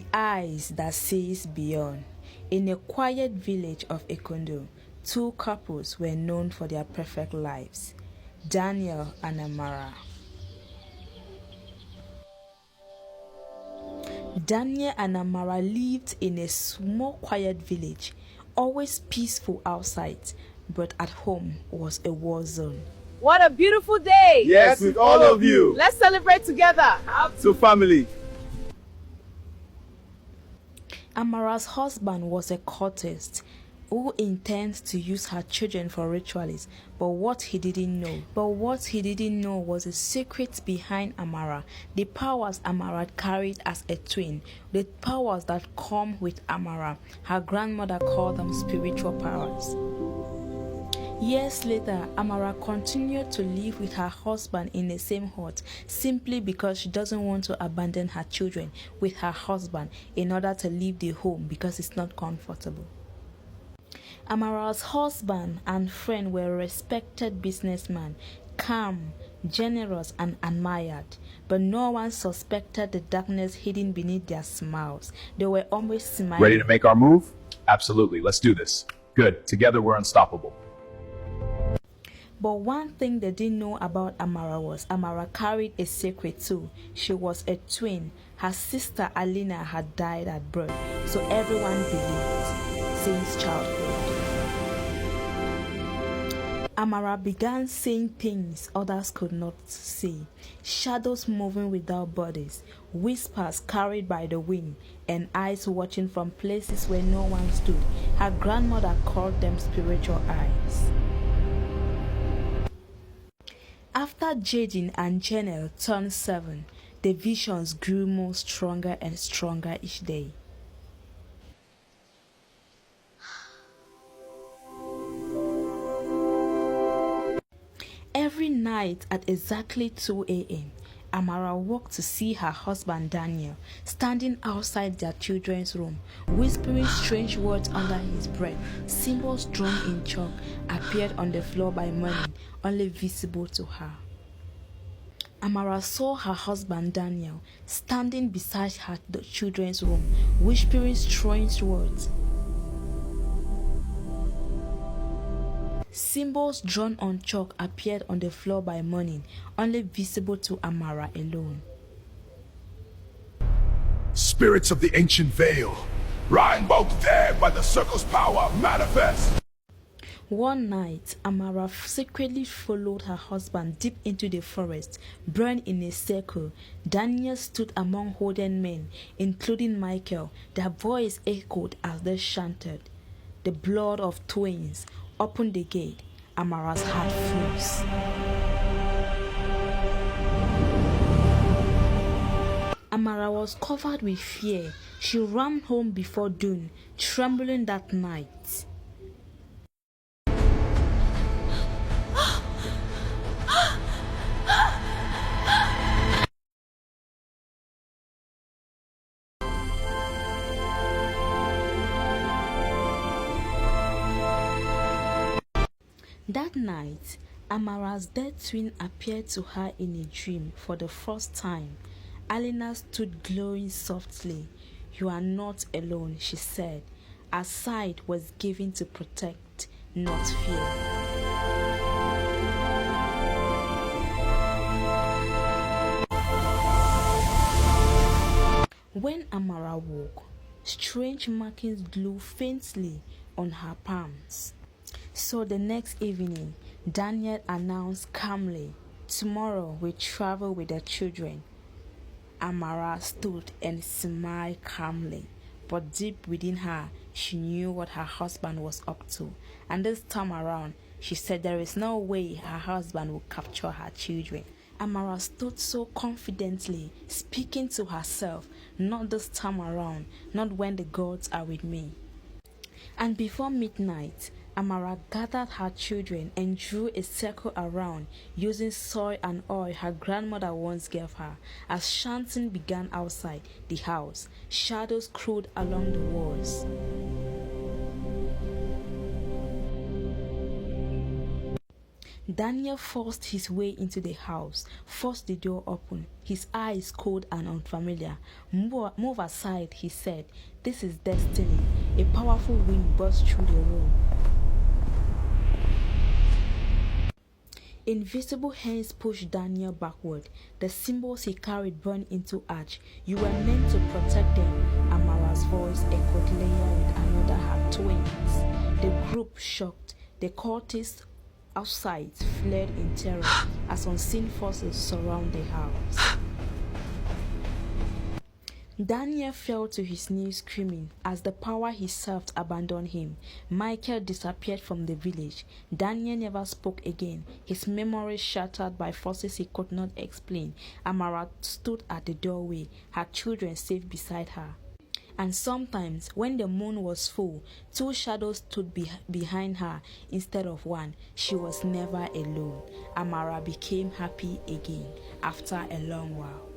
The eyes that sees beyond. In a quiet village of Ikondo, two couples were known for their perfect lives, Daniel and Amara. Daniel and Amara lived in a small quiet village, always peaceful outside, but at home was a war zone. What a beautiful day! Yes, with all of you. Let's celebrate together. So family. Amara's husband was a cultist who intends to use her children for ritualists, but what he didn't know was the secret behind Amara, the powers Amara carried as a twin, the powers that come with Amara. Her grandmother called them spiritual powers. Years later, Amara continued to live with her husband in the same hut simply because she doesn't want to abandon her children with her husband in order to leave the home because it's not comfortable. Amara's husband and friend were respected businessmen, calm, generous, and admired, but no one suspected the darkness hidden beneath their smiles. They were always smiling. Ready to make our move? Absolutely, let's do this. Good, together we're unstoppable. But one thing they didn't know about Amara was Amara carried a secret too. She was a twin. Her sister Alina had died at birth, so everyone believed since childhood. Amara began seeing things others could not see, shadows moving without bodies, whispers carried by the wind, and eyes watching from places where no one stood. Her grandmother called them spiritual eyes. After Jaden and Janelle turned 7, the visions grew more stronger and stronger each day. Every night at exactly 2 a.m., Amara woke to see her husband Daniel standing outside their children's room, whispering strange words under his breath. Symbols drawn in chalk appeared on the floor by morning, only visible to her. Amara saw her husband Daniel standing beside the children's room, whispering strange words. Symbols drawn on chalk appeared on the floor by morning, only visible to Amara alone. Spirits of the ancient veil, invoked there by the circle's power, manifest. One night, Amara secretly followed her husband deep into the forest, burned in a circle. Daniel stood among hooded men, including Michael. Their voice echoed as they chanted, "The blood of twins. Open the gate." Amara's heart froze. Amara was covered with fear. She ran home before dawn, trembling that night. That night, Amara's dead twin appeared to her in a dream for the first time. Alina stood glowing softly. "You are not alone," she said. Her side was given to protect, not fear. When Amara woke, strange markings glowed faintly on her palms. So the next evening, Daniel announced calmly, "Tomorrow we travel with the children." Amara stood and smiled calmly, but deep within her, she knew what her husband was up to. And this time around, she said there is no way her husband will capture her children. Amara stood so confidently, speaking to herself, "Not this time around, not when the gods are with me." And before midnight, Amara gathered her children and drew a circle around, using soil and oil her grandmother once gave her. As chanting began outside the house, shadows crawled along the walls. Daniel forced his way into the house, forced the door open. His eyes cold and unfamiliar. Move aside, he said. This is destiny. A powerful wind burst through the room. Invisible hands pushed Daniel backward. The symbols he carried burned into ash. You were meant to protect them. Amara's voice echoed layer with another her twins. The group shocked. The cultists outside fled in terror as unseen forces surround the house. Daniel fell to his knees screaming as the power he served abandoned him. Michael disappeared from the village. Daniel never spoke again, his memory shattered by forces he could not explain. Amara stood at the doorway, her children safe beside her. And sometimes, when the moon was full, two shadows stood behind her instead of one. She was never alone. Amara became happy again after a long while.